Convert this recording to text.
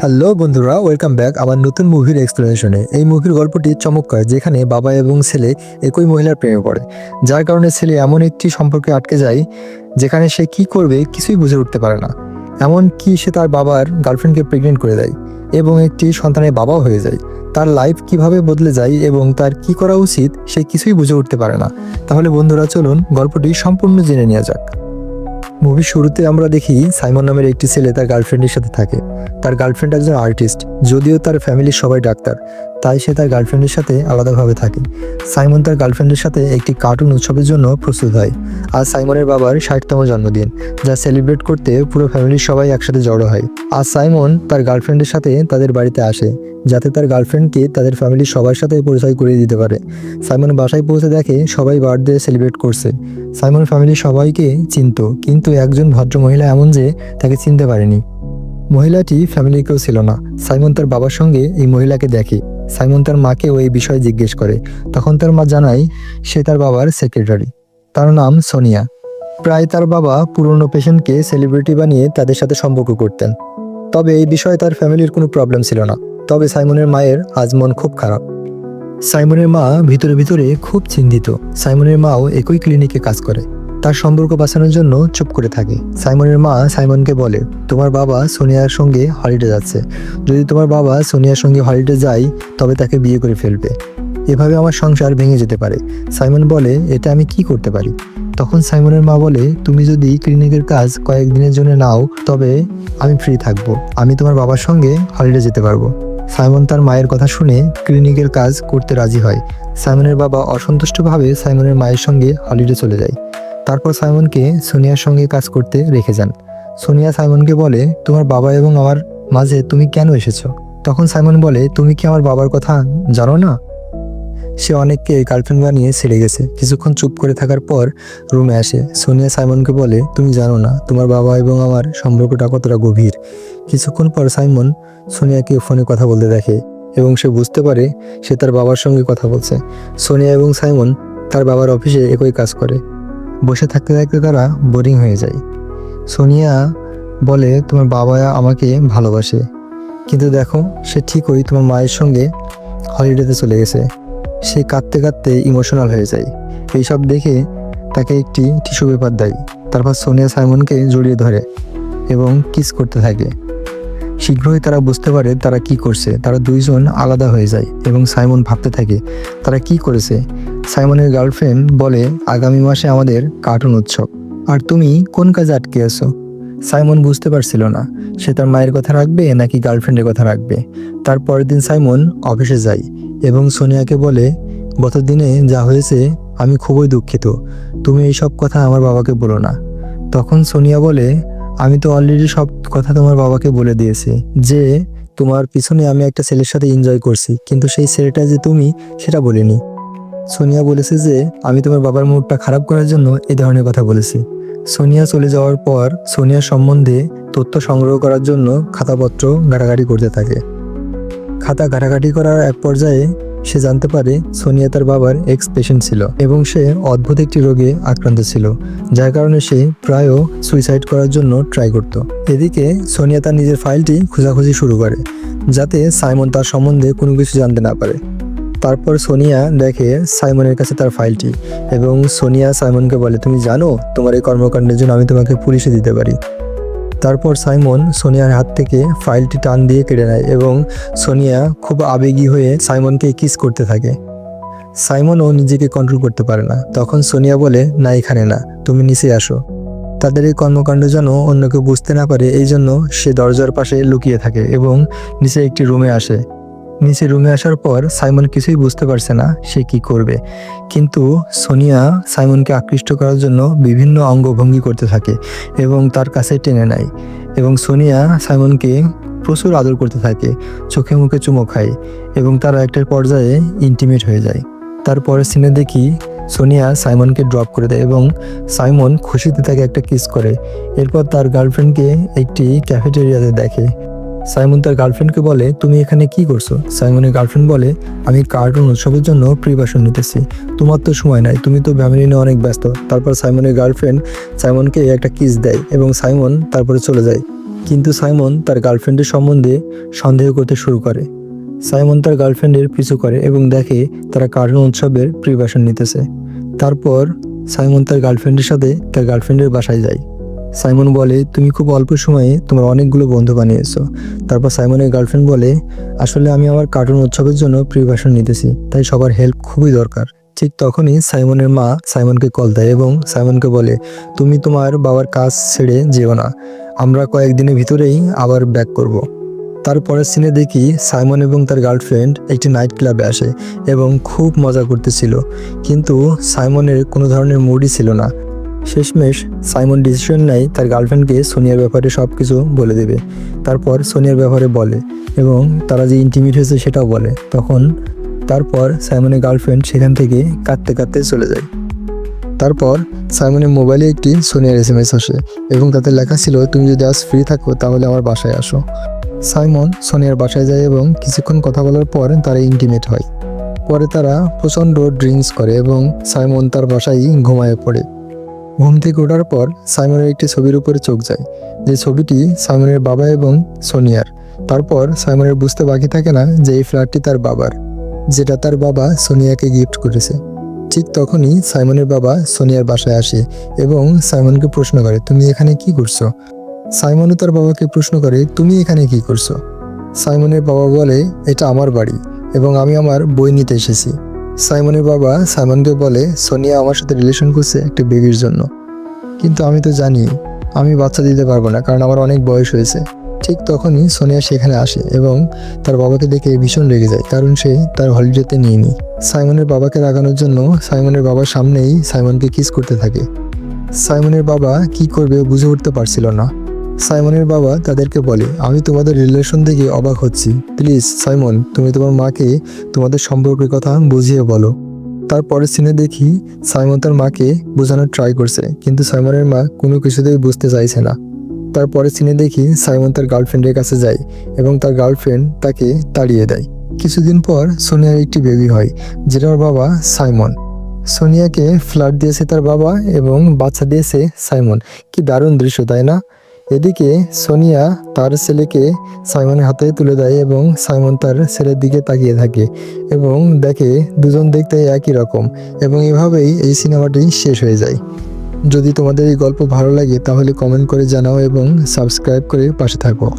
Hello বন্ধুরা, welcome back আমার নতুন মুভির এক্সপ্লেনেশনে। এই মুভির গল্পটি চমৎকার, যেখানে বাবা এবং ছেলে একই মহিলার প্রেমে পড়ে, যার কারণে ছেলে এমন একটি সম্পর্কে আটকে যায় যেখানে সে কি করবে কিছুই বুঝে উঠতে পারে না। এমন কি সে তার বাবার গার্লফ্রেন্ডকে প্রেগনেন্ট করে দেয় এবং একটি সন্তানের বাবাও হয়ে যায়। তার লাইফ কিভাবে বদলে যায় এবং তার কি করা উচিত সে কিছুই বুঝে উঠতে পারে না। তাহলে বন্ধুরা, চলুন গল্পটি সম্পূর্ণ জেনে নেওয়া যাক। মুভির শুরুতে আমরা দেখি সাইমন নামের একটি ছেলে তার গার্লফ্রেন্ডের সাথে থাকে। তার গার্লফ্রেন্ড একজন আর্টিস্ট, যদিও তার ফ্যামিলির সবাই ডাক্তার, তাই সে তার গার্লফ্রেন্ডের সাথে আলাদাভাবে থাকে। সাইমন তার গার্লফ্রেন্ডের সাথে একটি কার্টুন উৎসবের জন্য প্রস্তুত হয়। আজ সাইমনের বাবার 60তম জন্মদিন, যা সেলিব্রেট করতে পুরো ফ্যামিলির সবাই একসাথে জড়ো হয়। আজ সাইমন তার গার্লফ্রেন্ডের সাথে তাদের বাড়িতে আসে, যাতে তার গার্লফ্রেন্ডকে তাদের ফ্যামিলির সবার সাথে পরিচয় করিয়ে দিতে পারে। সাইমন বাসায় পৌঁছে দেখে সবাই বার্থডে সেলিব্রেট করছে। সাইমন ফ্যামিলির সবাইকে চিনত, কিন্তু একজন ভদ্র মহিলা এমন যে তাকে চিনতে পারেনি। মহিলাটি ফ্যামিলির কেউ ছিল না। সাইমন তার বাবার সঙ্গে এই মহিলাকে দেখে। সাইমন তার মাকেও এই বিষয়ে জিজ্ঞেস করে। তখন তার মা জানায় সে তার বাবার সেক্রেটারি, তার নাম সোনিয়া। প্রায় তার বাবা পুরনো পেশেন্টকে সেলিব্রিটি বানিয়ে তাদের সাথে সম্পর্ক করতেন। তবে এই বিষয়ে তার ফ্যামিলির কোনো প্রবলেম ছিল না। তবে সাইমনের মায়ের আজ মন খুব খারাপ। সাইমনের মা ভিতরে ভিতরে খুব চিন্তিত। সাইমনের মাও একই ক্লিনিকে কাজ করে, তার সম্পর্ক বাঁচানোর জন্য চুপ করে থাকে। সাইমনের মা সাইমনকে বলে, তোমার বাবা সোনিয়ার সঙ্গে হলিডে যাচ্ছে। যদি তোমার বাবা সোনিয়ার সঙ্গে হলিডে যায় তবে তাকে বিয়ে করে ফেলবে। এভাবে আমার সংসার ভেঙে যেতে পারে। সাইমন বলে, এটা আমি কি করতে পারি? তখন সাইমনের মা বলে, তুমি যদি ক্লিনিকের কাজ কয়েকদিনের জন্য নাও তবে আমি ফ্রি থাকবো। আমি তোমার বাবার সঙ্গে হলিডে যেতে পারবো। সাইমন তার মায়ের কথা শুনে ক্লিনিকের কাজ করতে রাজি হয়। সাইমনের বাবা অসন্তুষ্টভাবে সাইমনের মায়ের সঙ্গে হলিডে চলে যায়। তারপর সাইমনকে সোনিয়ার সঙ্গে কাজ করতে রেখে যান। সোনিয়া সাইমনকে বলে, তোমার বাবা এবং আমার মাঝে তুমি কেন এসেছো? তখন সাইমন বলে, তুমি কি আমার বাবার কথা জানো না? সে অনেককে গার্লফ্রেন্ড বানিয়ে ছেড়ে গেছে। কিছুক্ষণ চুপ করে থাকার পর রুমে আসে। সোনিয়া সাইমনকে বলে, তুমি জানো না তোমার বাবা এবং আমার সম্পর্কটা কতটা গভীর। কিছুক্ষণ পর সাইমন সোনিয়াকে ফোনে কথা বলতে দেখে এবং সে বুঝতে পারে সে তার বাবার সঙ্গে কথা বলছে। সোনিয়া এবং সাইমন তার বাবার অফিসে একই কাজ করে। বসে থাকতে থাকতে তারা বোরিং হয়ে যায়। সোনিয়া বলে, তোমার বাবা আমাকে ভালোবাসে, কিন্তু দেখো সে ঠিকই তোমার মায়ের সঙ্গে হলিডেতে চলে গেছে। সে কাঁদতে কাঁদতে ইমোশনাল হয়ে যায়। এইসব দেখে তাকে একটি টিস্যু পেপার দেয়। তারপর সোনিয়া সাইমনকে জড়িয়ে ধরে এবং কিস করতে থাকে। শীঘ্রই তারা বুঝতে পারে তারা কি করছে। তারা দুইজন আলাদা হয়ে যায় এবং সাইমন ভাবতে থাকে তারা কি করেছে। সাইমনের গার্লফ্রেন্ড বলে, আগামী মাসে আমাদের কার্টুন উৎসব, আর তুমি কোন কাজে আটকে আছো? সাইমন বুঝতে পারছিল না সে তার মায়ের কথা রাখবে নাকি গার্লফ্রেন্ডের কথা রাখবে। তার পরের দিন সাইমন অফিসে যায় এবং সোনিয়াকে বলে, গত দিনে যা হয়েছে আমি খুবই দুঃখিত। তুমি এইসব কথা আমার বাবাকে বলো না। তখন সোনিয়া বলে, আমি তো অলরেডি সব কথা তোমার বাবাকে বলে দিয়েছি যে তোমার পিছনে আমি একটা ছেলের সাথে এনজয় করছি, কিন্তু সেই ছেলেটা যে তুমি সেটা বলিনি। সোনিয়া বলেছে যে আমি তোমার বাবার মুডটা খারাপ করার জন্য এই ধরনের কথা বলেছি। সোনিয়া চলে যাওয়ার পর সোনিয়ার সম্বন্ধে তথ্য সংগ্রহ করার জন্য খাতাপত্র ঘাটাঘাটি করতে থাকে। খাতা ঘাটাঘাটি করার এক পর্যায়ে সে জানতে পারে সোনিয়া তার বাবার এক্স পেশেন্ট ছিল এবং সে অদ্ভুত একটি রোগে আক্রান্ত ছিল, যার কারণে সে প্রায়ও সুইসাইড করার জন্য ট্রাই করত। এদিকে সোনিয়া তার নিজের ফাইলটি খোঁজাখুঁজি শুরু করে, যাতে সাইমন তার সম্বন্ধে কোনো কিছু জানতে না পারে। তারপর সোনিয়া দেখে সাইমনের কাছে তার ফাইলটি এবং সোনিয়া সাইমনকে বলে, তুমি জানো তোমার এই কর্মকাণ্ডের জন্য আমি তোমাকে পুলিশে দিতে পারি। তারপর সাইমন সোনিয়ার হাত থেকে ফাইলটি টান দিয়ে কেড়ে নেয় এবং সোনিয়া খুব আবেগী হয়ে সাইমনকে কিস করতে থাকে। সাইমনও নিজেকে কন্ট্রোল করতে পারে না। তখন সোনিয়া বলে, না এখানে না, তুমি নিচে আসো। তাদের এই কর্মকাণ্ড যেন অন্য কেউ বুঝতে না পারে, এই জন্য সে দরজার পাশে লুকিয়ে থাকে এবং নিচে একটি রুমে আসে। নিচে রুমে আসার পর সাইমন কিছুই বুঝতে পারছে না সে কি করবে, কিন্তু সোনিয়া সাইমনকে আকৃষ্ট করার জন্য বিভিন্ন অঙ্গভঙ্গি করতে থাকে এবং তার কাছে টেনে নেয় এবং সোনিয়া সাইমনকে প্রচুর আদর করতে থাকে, চোখে মুখে চুমো খায় এবং তারা একটা পর্যায়ে ইন্টিমেট হয়ে যায়। তারপরের সিনে দেখি সোনিয়া সাইমনকে ড্রপ করে দেয় এবং সাইমন খুশিতে তাকে একটা কিস করে। এরপর তার গার্লফ্রেন্ডকে একটি ক্যাফেটেরিয়াতে দেখে। সাইমন তার গার্লফ্রেন্ডকে বলে, তুমি এখানে কি করছো? সাইমনের গার্লফ্রেন্ড বলে, আমি কার্টুন উৎসবের জন্য প্রিপারেশন নিতেছি, তোমার তো সময় নাই, তুমি তো ফ্যামিলি নিয়ে অনেক ব্যস্ত। তারপর সাইমনের গার্লফ্রেন্ড সাইমনকে একটা কিস দেয় এবং সাইমন তারপরে চলে যায়। কিন্তু সাইমন তার গার্লফ্রেন্ডের সম্বন্ধে সন্দেহ করতে শুরু করে। সাইমন তার গার্লফ্রেন্ডের পিছু করে এবং দেখে তারা কার্টুন উৎসবের প্রিপারেশন নিতেছে। তারপর সাইমন তার গার্লফ্রেন্ডের সাথে তার গার্লফ্রেন্ডের বাসায় যায়। সাইমন বলে, তুমি খুব অল্প সময়ে তোমার অনেকগুলো বন্ধু বানিয়েছো। তারপর সাইমনের গার্লফ্রেন্ড বলে, আসলে আমি আমার কার্টুন উৎসবের জন্য প্রিপারেশন নিতেছি, তাই সবার হেল্প খুবই দরকার। ঠিক তখনই সাইমনের মা সাইমনকে কল দেয় এবং সাইমনকে বলে, তুমি তোমার বাবার কাজ ছেড়ে যেও না, আমরা কয়েকদিনের ভিতরেই আবার ব্যাক করব। তারপরের সিনে দেখি সাইমন এবং তার গার্লফ্রেন্ড একটি নাইট ক্লাবে আসে এবং খুব মজা করতেছিল, কিন্তু সাইমনের কোনো ধরনের মুডই ছিল না। শেষমেশ সাইমন ডিসিশন নেয় তার গার্লফ্রেন্ডকে সোনিয়ার ব্যাপারে সব কিছু বলে দেবে। তারপর সোনিয়ার ব্যাপারে বলে এবং তারা যে ইন্টিমেট হয়েছে সেটাও বলে। তারপর সাইমনের গার্লফ্রেন্ড সেখান থেকে কাঁদতে কাঁদতে চলে যায়। তারপর সাইমনের মোবাইলে একটি সোনিয়ার SMS আসে এবং তাতে লেখা ছিল, তুমি যদি আজ ফ্রি থাকো তাহলে আমার বাসায় আসো। সাইমন সোনিয়ার বাসায় যায় এবং কিছুক্ষণ কথা বলার পর তারা ইন্টিমেট হয়। পরে তারা প্রচণ্ড ড্রিঙ্কস করে এবং সাইমন তার বাসায় ঘুমায় পড়ে। ঘুম থেকে ওঠার পর সাইমনের একটি ছবির উপরে চোখ যায়, যে ছবিটি সাইমনের বাবা এবং সোনিয়ার। তারপর সাইমনের বুঝতে বাকি থাকে না যে এই ফ্ল্যাটটি তার বাবার, যেটা তার বাবা সোনিয়াকে গিফট করেছে। ঠিক তখনই সাইমনের বাবা সোনিয়ার বাসায় আসে এবং সাইমনকে প্রশ্ন করে, তুমি এখানে কি করছো? সাইমনও তার বাবাকে প্রশ্ন করে, তুমি এখানে কি করছো? সাইমনের বাবা বলে, এটা আমার বাড়ি এবং আমি আমার বই নিতে এসেছি। সাইমনের বাবা সাইমনকে বলে, সোনিয়া আমার সাথে রিলেশন করছে একটা বেবির জন্য, কিন্তু আমি তো জানি আমি বাচ্চা দিতে পারবো না, কারণ আমার অনেক বয়স হয়েছে। ঠিক তখনই সোনিয়া সেখানে আসে এবং তার বাবাকে দেখে ভীষণ রেগে যায়, কারণ সে তার হলিডেতে নিয়েনি। সাইমনের বাবাকে রাগানোর জন্য সাইমনের বাবার সামনেই সাইমনকে কিস করতে থাকে। সাইমনের বাবা কি করবে বুঝে উঠতে পারছিল না। সাইমনের বাবা তাদেরকে বলে, আমি তোমাদের রিলেশন দেখে অবাক হচ্ছি, প্লিজ সাইমন, তুমি তোমার মাকে তোমাদের সম্পর্কের কথা বুঝিয়ে বলো। তারপরের সিনে দেখি সাইমন তার মাকে বোঝানোর ট্রাই করছে, কিন্তু সাইমনের মা কোনো কিছুতেই বুঝতে চাইছে না। তারপরের সিনে দেখি সাইমন তার গার্লফ্রেন্ডের কাছে যায় এবং তার গার্লফ্রেন্ড তাকে তাড়িয়ে দেয়। কিছুদিন পর সোনিয়ার একটি বেবি হয়, যেটার বাবা সাইমন। সোনিয়াকে ফ্ল্যাট দিয়েছে তার বাবা এবং বাচ্চা দিয়েছে সাইমন। কি দারুণ দৃশ্য, তাই না? এদিকে সোনিয়া তার ছেলেকে সাইমনের হাতে তুলে দেয় এবং সাইমন তার ছেলের দিকে তাকিয়ে থাকে এবং দেখে দুজন দেখতে একই রকম, এবং এভাবেই এই সিনেমাটি শেষ হয়ে যায়। যদি তোমাদের এই গল্প ভালো লাগে তাহলে কমেন্ট করে জানাও এবং সাবস্ক্রাইব করে পাশে থাকো।